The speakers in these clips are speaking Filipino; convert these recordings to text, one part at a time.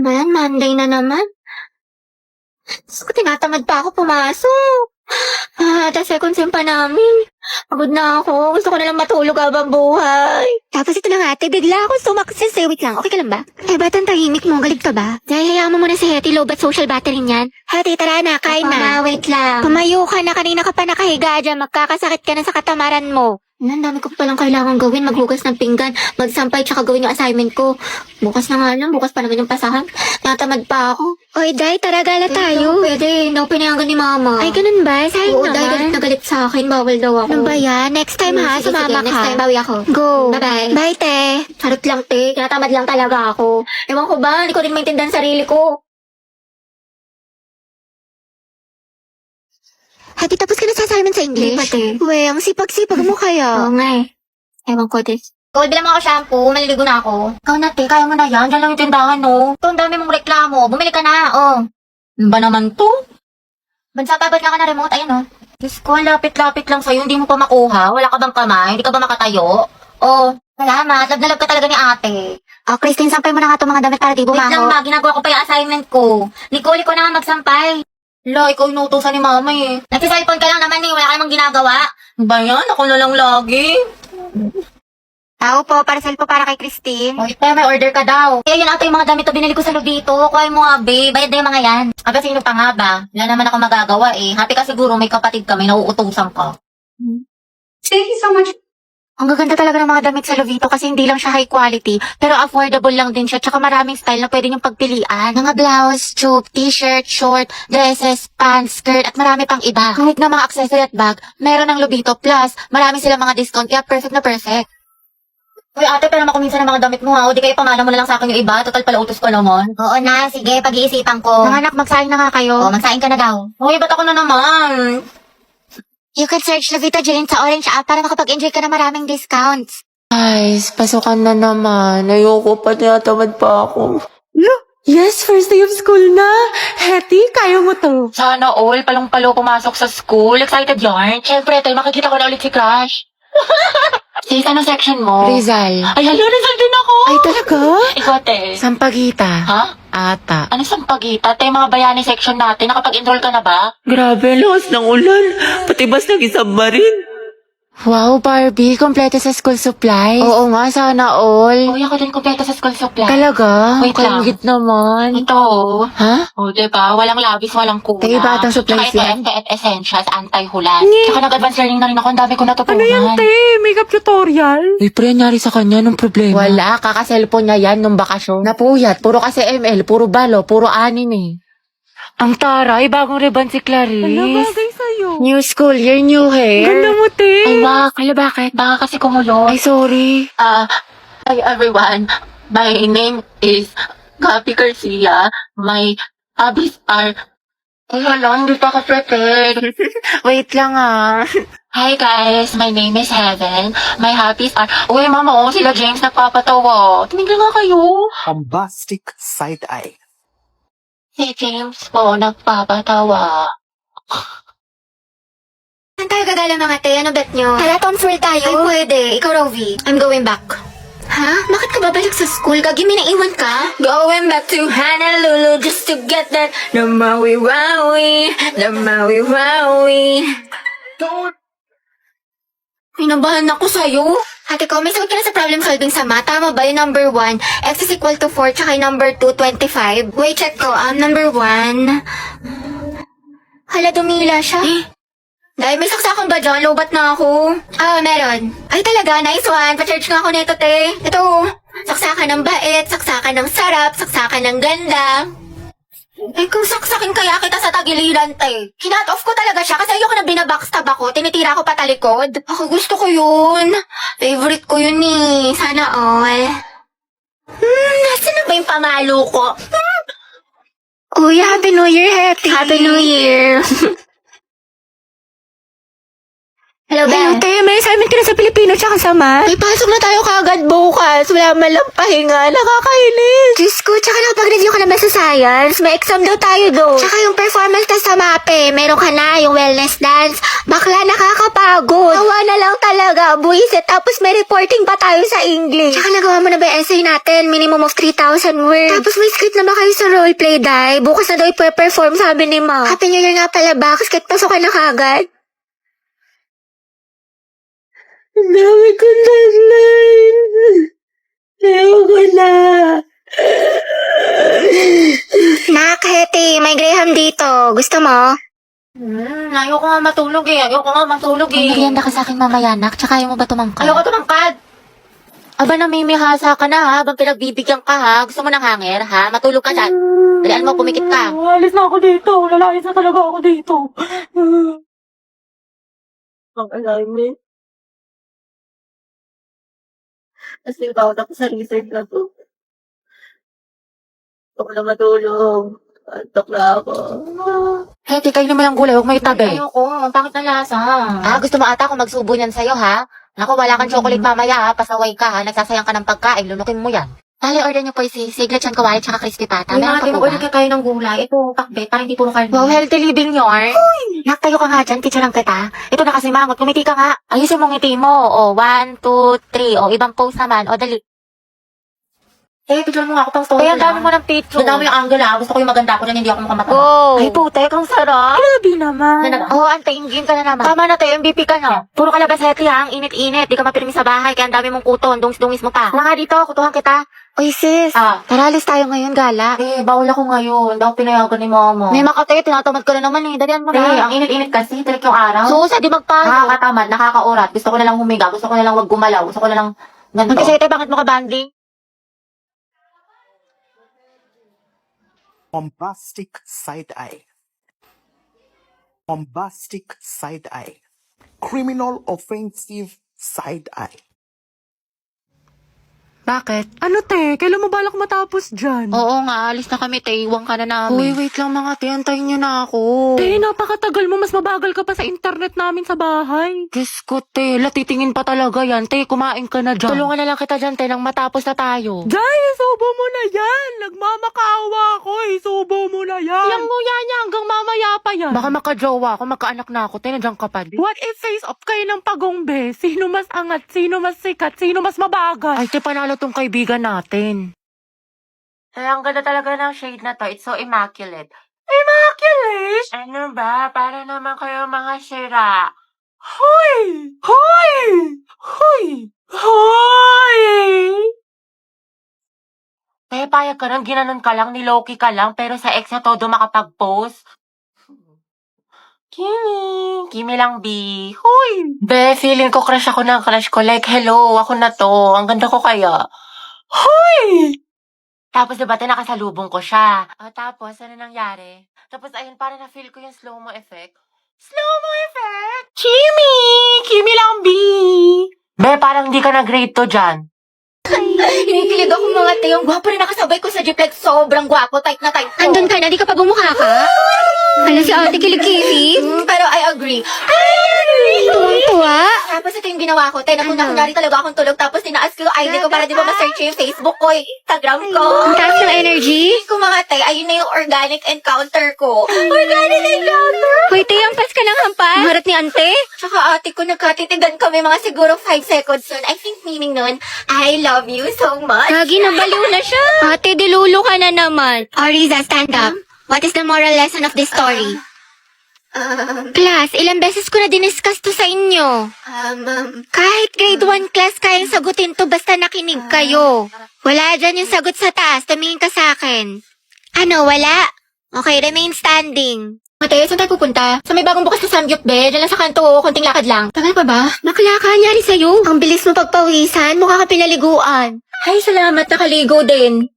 naman, Monday na naman. So, tinatamad pa ako pumasok. The second sem pa namin. Pagod na ako. Gusto ko na lang matulog habang buhay. Tapos ito na nga, ate, bigla ako sumaksis eh. Wait lang, okay ka lang ba? Eh, ba't ang tahimik mo? Galit ka ba? Dahil hayaan mo muna si Hetty, low bat social battery niyan. Hetty, tara na, kain na. Wait lang. Pumayo ka na, kanina ka pa nakahiga dyan. Magkakasakit ka na sa katamaran mo. Ang dami ko palang kailangan gawin. Maghugas ng pinggan, magsampay, tsaka gawin yung assignment ko. Bukas na nga lang, bukas pa naman yung pasahan. Natamad pa ako. Oy, Day, tara gala tayo. Pwede, hindi ako pinayagan ni Mama. Ay, ganun ba? Sayang naman. Day, galit na galit sa akin. Bawal daw ako. Ano ba yan? Next time ha, sumama ka. Next time, bawi ako. Go. Bye-bye. Bye, te. Charot lang, te. Tinatamad lang talaga ako. Ewan ko ba, hindi ko rin maintindihan sarili ko. Hati, tapos ka na sa assignment sa English? Hindi pa, te. Uwe, ang sipag-sipag mo kaya. Oo nga eh. Ewan ko, te. Gold, bilang ako shampoo, maliligo na ako. Ikaw na, te, kaya mo na yan. Diyan lang yung tindahan, no? Ito, ang dami mong reklamo. Bumili ka na, oh. Ano ba naman to? Bansa, babad na ka na remote. Ayan, oh. Diyos ko, lapit-lapit lang sa'yo. Hindi mo pa makuha. Wala ka bang kamay? Hindi ka ba makatayo? Oh, salamat. Love na love ka talaga ni ate. Oh, Christine, sampay mo na nga itong mga damit para di bumaho. Wait lang, ma. Ginagawa ko pa yung assignment ko. Nicole, ko na nga magsampay. Lo, ikaw inutusan ni mama eh. Nagsiselfone ka lang naman eh. Wala ka namang ginagawa. Ba yan? Ako na lang lagi. Tao po, parcel po para kay Christine. Oh, ito, may order ka daw. Eh, yun ata yung mga damit na binili ko sa Lubito. Kuhay mo nga, babe. Bayad na yung mga yan. Aba, sino pa nga ba? Wala naman ako magagawa eh. Happy ka siguro, may kapatid ka, may nauutusan ka. Thank you so much. Ang gaganda talaga ng mga damit sa Lovito kasi hindi lang siya high quality, pero affordable lang din siya, tsaka maraming style na pwede niyong pagpilian. Mga blouse, tube, t-shirt, short, dresses, pants, skirt, at marami pang iba. Kahit na mga accessory at bag, meron ng Lovito. Plus, marami silang mga discount, kaya perfect na perfect. Uy ate, pero makuminsan ng mga damit mo ha, o di kayo pamana mo na lang sa akin yung iba, total pala utos ko naman. Oo na, sige, pag-iisipan ko. Mga anak, magsaing na nga kayo. Oo, magsaing ka na daw. Uy, ba't ako na naman? You can search Lovito Jane sa Orange app para makapag-enjoy ka na maraming discounts. Guys, pasukan na naman. Ayoko pa, tinatamad pa ako. Yes, first day of school na. Hetty, kaya mo to. Sana all, palong-palo pumasok sa school. Excited yarn. Siyempre, tayo makikita ko na ulit si Crush. Sis, anong section mo? Rizal. Ay, hala, Rizal din ako. Ay, talaga? Ikaw, te. Sampagita. Ha? Ata. Ano sampagita? Te, mga bayani section natin. Nakapag-enroll ka na ba? Grabe, lakas ng ulan. Pati bas nag-isubmarine. Wow, Barbie, kompleto sa school supply. Oo nga, sana all. Uy, ako din kumpleto sa school supply. Talaga? Wait lang. Kalugit naman. Ito. Ha? O, diba? Walang labis, walang kulang. Kaya batang supplies Tsaka yan. ito, FTF Essentials, anti-hulan. Tsaka nag-advance learning na rin ako. Ang dami ko natutunan. Ano yan, te? Makeup tutorial? Uy, pre, nangyari sa kanya nung problema. Wala, kaka-cellphone niya yan nung bakasyon. Napuyat, puro kasi ML, puro balo, puro anin eh. Ang taray, bagong ribbon si Clarice. Ano bagay sa'yo? New school year, new hair. Ganda mo, te. Ay, wak. Kala bakit? Baka kasi kumulo. Ay, sorry. Hi everyone. My name is Gabi Garcia. My hobbies are... Ay, hala, hindi pa ako prepared. Wait lang ah. Hi guys, my name is Heaven. My hobbies are... Uy, mama, sila James nagpapatawa. Tumigil nga kayo. Bombastic side eye. Si James po nagpapatawa. Saan tayo gagala mga te? Ano bet nyo? Hala, Tomsville tayo? Ay, pwede. Ikaw, Rovi. I'm going back. Ha? Bakit ka babalik sa school? Gagi, may naiwan ka? Going back to Honolulu just to get that Namawi-wawi, Namawi-wawi. Pinabahan ako sa'yo. Ate ko, may sagot ka na sa problem solving sa math. Tama ba yung number 1? X is equal to 4, tsaka yung number 2, 25. Wait, check ko. Number 1. Hala, dumila siya. Dahil may saksakan ba dyan? Lobat na ako. Meron. Ay talaga, nice one. Pa-charge nga ako nito, te. Ito, saksakan ng bait, saksakan ng sarap, saksakan ng ganda. Eh kung saksakin kaya kita sa tagiliran, te. Kinat off ko talaga siya kasi ayoko na binabackstab ako. Tinitira ko patalikod. Ako gusto ko yun. Favorite ko yun eh. Sana all. Nasaan na ba yung pamalo ko? Uy, Happy New Year, Hetty. Happy New Year. Hello, Hello, Ben. te. May assignment ka na sa Pilipino tsaka sa math? Ay, pasok na tayo kagad bukas. Wala man lang pahinga. Nakakainis. Diyos ko, tsaka nakapag-review ka na ba sa science? May exam daw tayo doon. Tsaka yung performance test sa MAPE, meron ka na, yung wellness dance. Bakla, nakakapagod. Awa na lang talaga, buwisit. Tapos may reporting pa tayo sa English. Tsaka nagawa mo na ba yung essay natin? Minimum of 3,000 words. Tapos may script na ba kayo sa roleplay, Day? Bukas na daw ipe-perform, sabi ni Ma. Happy New Year nga pala, Bax. Kahit pasok ka na kagad. Ang dami kong deadline. Ayoko na. Nak, Hetty, may Graham dito. Gusto mo? Ayoko nga matulog eh. May merienda ka sa akin mamaya, nak. Tsaka ayaw mo ba tumangkad? Ayoko tumangkad. Aba, namimihasa ka na ha. Habang pinagbibigyan ka ha. Gusto mo ng hanger ha? Matulog ka dyan. Dalian mo, pumikit ka. Alis na ako dito. Lalakis na talaga ako dito. Ang assignment. Kasi bawat ako sa research na to. Gusto ko na matulog. Antok na ako. Hey, kayo naman ang gulay. Huwag may tabi. Ayoko. Ang pangit na lasa. Gusto mo ata akong magsubo niyan sa'yo, ha? Naku, wala kang chocolate mamaya, ha? Pasaway ka, ha? Nagsasayang ka ng pagkain. Lunukin mo yan. Dali, order niyo po si siglet chan kawali tsaka crispy pata. May Meron mga pa po tinag-order ba? ka tayo ng gulay. Ito, pakbet. Para hindi puro karne. Wow, healthy living yarn. Nak, tayo ka nga dyan. Teacher lang kita. Ito na kasi mangot. Kumiti ka nga. Ayusin mo ngiti mo. O, 1, 2, 3. O, ibang pose naman. O, dali. Eh, picture mo nga ako pang story Kaya ang dami mo ng picture. Ang dami yung angle ah. Gusto ko yung maganda ko dyan. Hindi ako mukhang matama. Go! Ay, putek, ang sarap. Grabe naman. Oo, antayin game ka na naman. Tama na tayo, MVP ka na. Puro ka labasete ha, ang init-init. Di ka mapirmi sa bahay, kaya ang dami mong kuton. Dungis-dungis mo pa. Tara nga dito, kutuhan kita. Oy sis, tara alis tayo ngayon, gala. Eh, bawal ako ngayon. Hindi ako pinayagan ni mama. May makatayo, tinatamad ka na naman eh. Dalian mo Eh, na. ang init-init kasi. Tirik yung araw. Susa, di magpayo. Nakakatamad, nakakaurat. Gusto ko na lang humiga. Gusto ko na lang wag gumalaw. Gusto ko na lang ganito. Magkasete, bakit mo ka banding? Bombastic side eye. Bombastic side eye. Criminal offensive side eye. Bakit? Ano te? Kailan mo balak matapos dyan? Oo nga, alis na kami, te. Iwan ka na namin. Uy, wait lang mga te. Antayin niyo na ako. Te, napakatagal mo. Mas mabagal ka pa sa internet namin sa bahay. Diyos ko, te. Latitingin pa talaga yan. Te, kumain ka na dyan. Tulungan na lang kita dyan, te, nang matapos na tayo. Jay, isubo mo na yan. Nagmamakaawa ako. Isubo mo na yan. Yang nguya niya hanggang mamaya pa yan. Baka makajowa ako, magkaanak na ako. Te, nandiyan ka pa din. What if face off kayo ng pagongbe? Sino mas angat? Sino mas sikat? Sino mas mabagal? Ay, te, panalo tong kaibigan natin. Ay, ang ganda talaga ng shade na to. It's so immaculate. Immaculate? Ano ba? Para naman kayo mga sira. Hoy! Hoy! Hoy! Hoy! Eh, payag ka lang, ginanon ka lang, niloki ka lang, pero sa ex na todo makapag-post. Kimi lang, B. Hoy! Be, feeling ko crush ako ng crush ko. Like, hello, ako na to. Ang ganda ko kaya. Hoy! Tapos, diba, nakasalubong ko siya. Tapos, ano nangyari? Tapos, ayun, parang na-feel ko yung slow-mo effect. Slow-mo effect? Kimi! Kimi lang, B! Be, parang hindi ka na-grade to dyan. Hinikilig ako mga te. Yung gwapo na nakasabay ko sa jeep. Like, sobrang gwapo. Type na type ko. Andun ka na, di ka pa bumukha ka? Hala si ate kilig-kilig. Pero I agree. Tuwang-tuwa. Tapos ito yung ginawa ko. Te, nakunwari talaga akong tulog. Tapos tinaas ko yung ID ko para di ba ma-search yung Facebook ko, yung Instagram ko. Ang taas ng energy. Ko mga te, ayun na yung organic encounter ko. Organic encounter? Hoy, te, ang pas ka ng hampas. Marat ni ante. Tsaka ate ko, nagkatitigan kami mga siguro 5 seconds yun. I think meaning nun, I love you so much. Lagi nabaliw na siya. Ate, dilulo ka na naman. Ariza, stand up. What is the moral lesson of this story? Class, ilang beses ko na diniscuss to sa inyo. Kahit grade 1 class kayang sagutin to basta nakinig kayo. Wala dyan yung sagot sa taas. Tumingin ka sa akin. Ano, wala? Okay, remain standing. Mateo, saan tayo pupunta? Sa may bagong bukas na Samgyup, be. Diyan lang sa kanto, konting lakad lang. Tagal pa ba? Bakla ka, nyari sa'yo. Ang bilis mo pagpawisan, mukha ka pinaliguan. Ay, salamat, nakaligo din.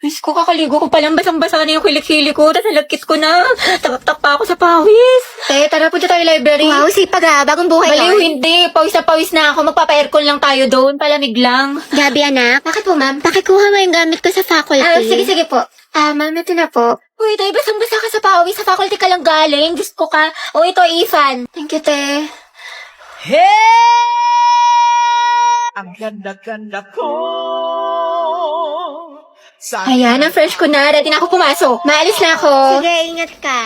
Miss ko, kakaligo ko palang basang-basa na yung kilik-hili ko, tapos nalagkit ko na. Takap-tak pa ako sa pawis. Tara, punta tayo library. Wow, sipag ha, bagong buhay Baliw, hindi. Pawis na ako. Magpapa-aircon lang tayo doon. Palamig lang. Gabi, anak. Bakit po, ma'am? Pakikuha mo yung gamit ko sa faculty. Sige po. Ma'am, ito na po. Uy, tayo, basang-basa ka sa pawis. Sa faculty ka lang galing. Diyos ko ka. O, ito, Ethan. Thank you, te. Ang ganda-ganda ko. Ayan, ang fresh ko na. Ready na ako pumasok. Maalis na ako. Sige, ingat ka.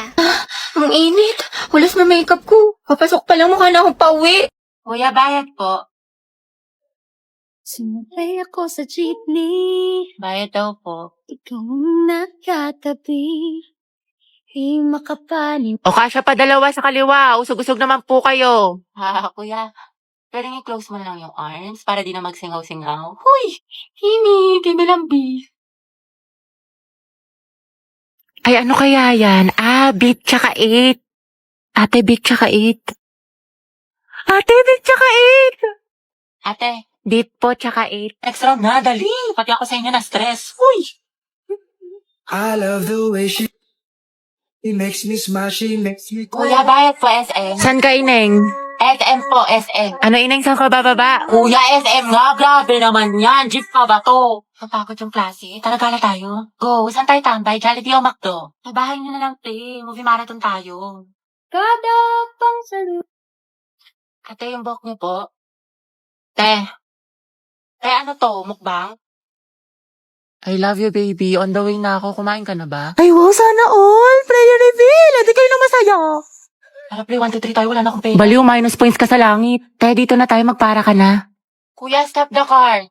Ang init. Walas na makeup ko. Papasok pa lang, mukha na akong pauwi. Kuya, bayad po. Sumakay ako sa jeepney, Bayad daw po. ikaw ang nakatabi. Di makapanin. O kasya pa dalawa sa kaliwa. Usog-usog naman po kayo. Kuya, pwede i-close mo na lang yung arms para di na magsingaw-singaw. Huy! Hini! Kimilambi! Ay, ano kaya yan? Beat tsaka 8. Ate, beat tsaka 8. Ate, beat tsaka Ate, 8. Beat po tsaka 8. next round na, dali! Pati ako sa inyo na stress. Huy! I love the way she makes me smile, she makes me Kuya, bayad po SM. San ka, Ineng? SM po, SM. Ano, Ineng, saan ka bababa? Kuya, SM nga, grabe naman yan. Jeep pa ba to? Napagod yung klase. Tara, gala tayo. Go, saan tayo tambay? Jollibee o McDo? Sa bahay nyo na lang, te. Movie marathon tayo. Kada pang salut. Ate, yung buhok niyo po. Te. Ano to? Mukbang? I love you, baby. On the way na ako. Kumain ka na ba? Ay, wow, sana all. Prayer reveal. Hindi kayo na masaya. Tara, pre, 1, 2, 3 tayo. Wala na akong pera. Baliw, minus points ka sa langit. Kaya dito na tayo, magpara ka na. Kuya, stop the car.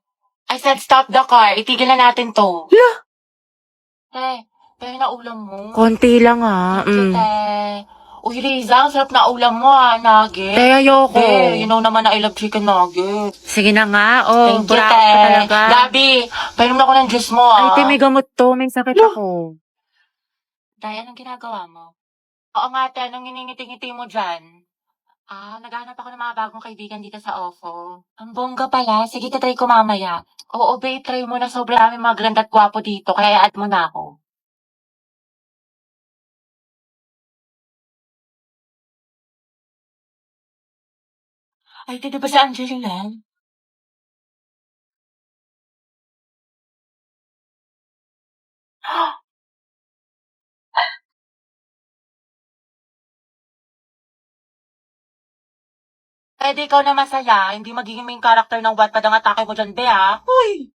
I said stop the car. Itigil na natin to. La! Pero na ulam mo. Konti lang, ha. Te. Uy, Riza, ang sarap na ulam mo, nugget. Te, ayoko. You know naman na I love chicken nugget. Sige na nga. Oh, Thank you, burakot te. ka talaga. Gabi, painom na ako ng juice mo, Ay, te, may gamot to. May sakit ako. Day, anong ginagawa mo? Oo nga, te, anong nginingiti-ngiti mo dyan? Naghahanap ako ng mga bagong kaibigan dito sa OFO. Ang bongga pala. Sige, tatry ko mamaya. Oo, babe, try mo na. Sobrang dami mga ganda at gwapo dito, kaya i-add mo na ako. Ay, di ba si Angelina? Pwede ikaw na masaya, hindi magiging main character ng Wattpad ang atake mo dyan, be, ha? Uy!